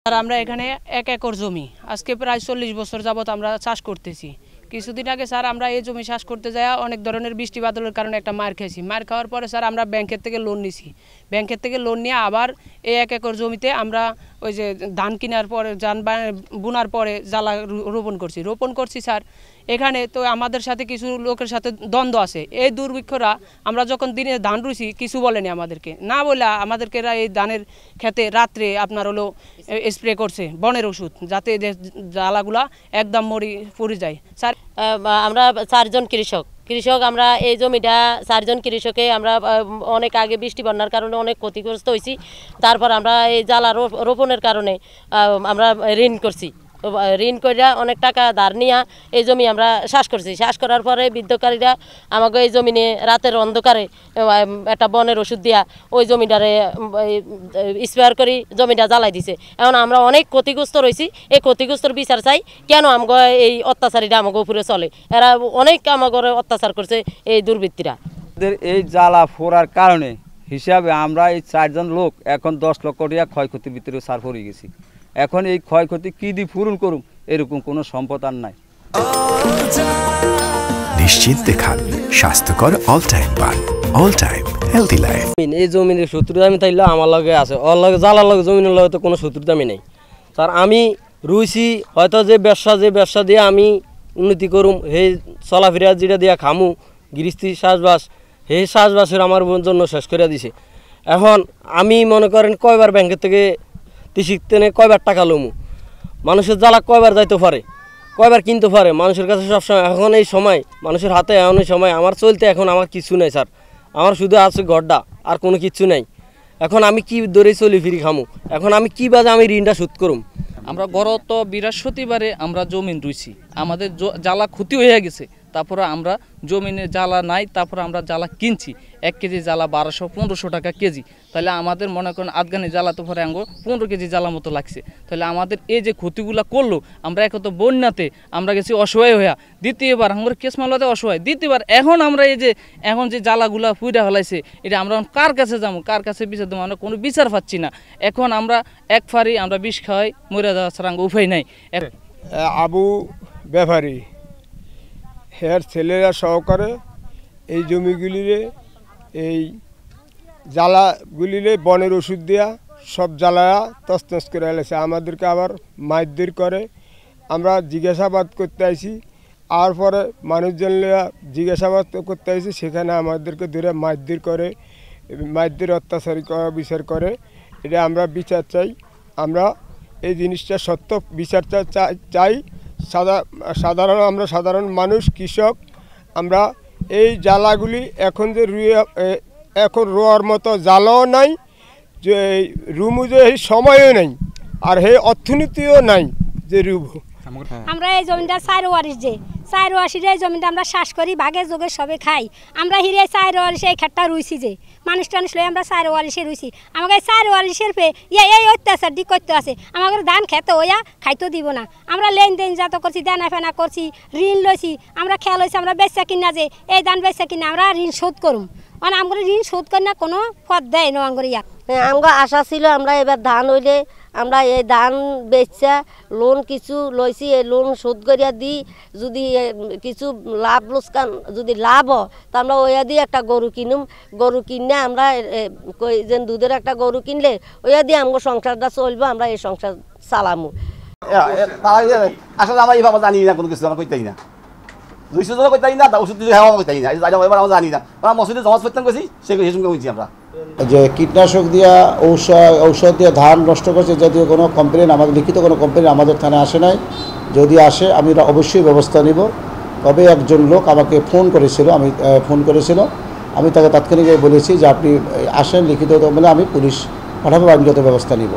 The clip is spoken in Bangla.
আর আমরা এখানে 1 একর জমি আজকে প্রায় 40 বছর যাবত আমরা চাষ করতেছি। কিছুদিন আগে স্যার আমরা এই জমি চাষ করতে যাই অনেক ধরনের বৃষ্টি বাদলের কারণে একটা মার খেয়েছি। মার খাওয়ার পরে স্যার আমরা ব্যাংকের থেকে লোন নিছি। ব্যাংকের থেকে লোন নিয়ে আবার এই 1 একর জমিতে আমরা ওই যে ধান কেনার পরে ধান বোনার পরে জ্বালা রোপণ করছি স্যার। এখানে তো আমাদের সাথে কিছু লোকের সাথে দ্বন্দ্ব আছে। এই দুর্ভিক্ষরা আমরা যখন দিনে ধান রুইছি কিছু বলেনি আমাদেরকে, না বলে আমাদেরকে এই ধানের খেতে রাত্রে আপনার হলো স্প্রে করছে বনের ওষুধ, যাতে জ্বালাগুলা একদম পড়ে যায়। স্যার আমরা 4 জন কৃষক আমরা এই জমিটা 4 জন কৃষকে আমরা অনেক আগে বৃষ্টি বন্যার কারণে অনেক ক্ষতিগ্রস্ত হয়েছি। তারপর আমরা এই জ্বালা রোপণের কারণে আমরা ঋণ করিয়া অনেক টাকা ধার নিয়ে এই জমি আমরা চাষ করছি। চাষ করার পরে বিদ্যুৎকারীরা আমাকে এই জমি নিয়ে রাতের অন্ধকারে একটা বনের ওষুধ দিয়া ওই জমিটারে স্প্রে করি জমিটা জ্বালাই দিছে। এখন আমরা অনেক ক্ষতিগ্রস্ত রয়েছি। এই ক্ষতিগ্রস্তর বিচার চাই, কেন আমাকে এই অত্যাচারীরা আমাকে উপরে চলে, এরা অনেক আমাকে অত্যাচার করছে এই দুর্বৃত্তরা। এই জ্বালা ফোড়ার কারণে হিসাবে আমরা এই 4 জন লোক এখন 10 লক্ষ টাকা ক্ষয়ক্ষতির ভিতরে সার পড়ে গেছি। এখন এই ক্ষয়ক্ষতি কি দিয়ে পূরণ করুম এরকম কোনো সম্পদ আর নাই। নিশ্চিন্তে খান স্বাস্থ্যকর অল টাইম পান, অল টাইম হেলদি লাইফ। এই জমির শত্রুতা আমি তাইলে আমার লগে আছে, ওর লগে জ্বালার লগে জমিনের লগে তো কোনো শত্রুতা আমি নেই স্যার। আমি রুইছি হয়তো যে ব্যবসা দিয়ে আমি উন্নতি করুম, সেই চলাফেরা যেটা দিয়া খামু গৃহস্থী চাষবাস, সেই চাষবাসের আমার জন্য শেষ করে দিছে। এখন আমি মনে করেন কয়বার ব্যাংকের থেকে তিসিতেনে কয়বার টাকা লমু, মানুষের জ্বালা কয়বার যাইতে পারে, কয়বার কিনতে পারে মানুষের কাছে সবসময়। এখন এই সময় মানুষের হাতে এমন এই সময় আমার চলতে এখন আমার কিছু নেই স্যার, আমার শুধু আছে গড্ডা আর কোনো কিছু নেই। এখন আমি কি দৌড়ে চলি ফিরি খামু, এখন আমি কী বাজে আমি ঋণটা শোধ করুম। আমরা গত বৃহস্পতিবারে আমরা জমিন রুইছি, আমাদের জ্বালা ক্ষতি হয়ে গেছে। তারপরে আমরা জমিনে জ্বালা নাই, তারপরে আমরা জ্বালা কিনছি। 1 কেজি জ্বালা 1200-1500 টাকা কেজি। তাহলে আমাদের মনে করেন আধগানি জ্বালাতে পরে আঙ্গো 15 কেজি জ্বালা মতো লাগছে। তাহলে আমাদের এই যে ক্ষতিগুলো করলো, আমরা এক তো বন্যাতে আমরা গেছি অসহায় হইয়া, দ্বিতীয়বার আমরা কেসমালাতে অসহায়, দ্বিতীয়বার এখন যে জ্বালাগুলা পুইরা হলাইছে, এটা আমরা কার কাছে যাবো, কার কাছে বিচার দেবো, আমরা কোনো বিচার পাচ্ছি না। এখন আমরা এক ফারি আমরা বিষ খাওয়াই মরে যাওয়া ছাড়া উপায় নাই। আবু ব্যাপারী হের ছেলেরা সহকারে এই জমিগুলিরে এই জ্বালাগুলিরে বনের ওষুধ দেওয়া সব জ্বালা তছনছ করে এলেছে। আমাদেরকে আবার মারধর করে। আমরা জিজ্ঞাসাবাদ করতে আইছি, আর পরে মানুষজনরা জিজ্ঞাসাবাদ করতে আইছি, সেখানে আমাদেরকে ধরে মারধর অত্যাচারী বিচার করে। এটা আমরা বিচার চাই, আমরা এই জিনিসটা সত্য বিচারটা চাই। আমরা সাধারণ মানুষ কৃষক, আমরা এই জ্বালাগুলি এখন যে এখন রোয়ার মতো জ্বালাও নাই, যে রুমু যে এই সময়ও নাই, আর এই অর্থনীতিও নাই যে রুবু। আমরা এই জমিটা 4 ওয়ারিশ এই জমিটা আমরা চাষ করি, ভাগে যোগে সবে খাই। আমরা হিরে 4 ওয়ারিশ এই খেটটা রুইছি, যে মানুষ টানুষ লই আমরা 4 ওয়ারিশে রুইছি। আমাকে 4 ওয়ারিশের পে এই অত্যাচার দি করতে আছে, আমাদের ধান খেতে হইয়া খাইতে দিব না। আমরা লেনদেন যত করছি, দেনা ফেনা করছি, ঋণ লইছি, আমরা খেয়াল হয়েছি আমরা বেচা কিনা, যে এই ধান বেচা কিনা আমরা ঋণ শোধ করুম। মানে আমরা ঋণ শোধ করি না, কোনো পথ দেয় না আমার ইয়া। আমার আশা ছিল আমরা এবার ধান হইলে আমরা এই ধান বেচা লোন কিছু লইছি, এই লোন শোধ করিয়া দিই, যদি কিছু লাভ লোকসান যদি লাভ হয় তা আমরা ওইয়া দিয়ে একটা গরু কিনুম। গরু কিনে আমরা যে দুধের একটা গরু কিনলে ওইয়া দিয়ে আমার সংসারটা চলবো, আমরা এই সংসার চালামু। আসলে আমরা এইভাবে জানি না, কোনো কিছু আমরা কইতাই না, দুইশো কইতাই না, ওষুধ কইতাই না, এবার আমরা জানি না। আমরা মসজিদে জমা করতাম গেছি, সেই সঙ্গে বলছি আমরা যে কীটনাশক দিয়া ঔষধ দিয়ে ধান নষ্ট করছে, যদিও কোনো কমপ্লেন আমাদের লিখিত কোনো কমপ্লেন আমাদের থানায় আসে নাই। যদি আসে আমি অবশ্যই ব্যবস্থা নিব। তবে একজন লোক আমাকে ফোন করেছিল, আমি তাকে তাৎক্ষণিকভাবে বলেছি যে আপনি আসেন, লিখিত বলে আমি পুলিশ পাঠাবো, আইনগত ব্যবস্থা নিব।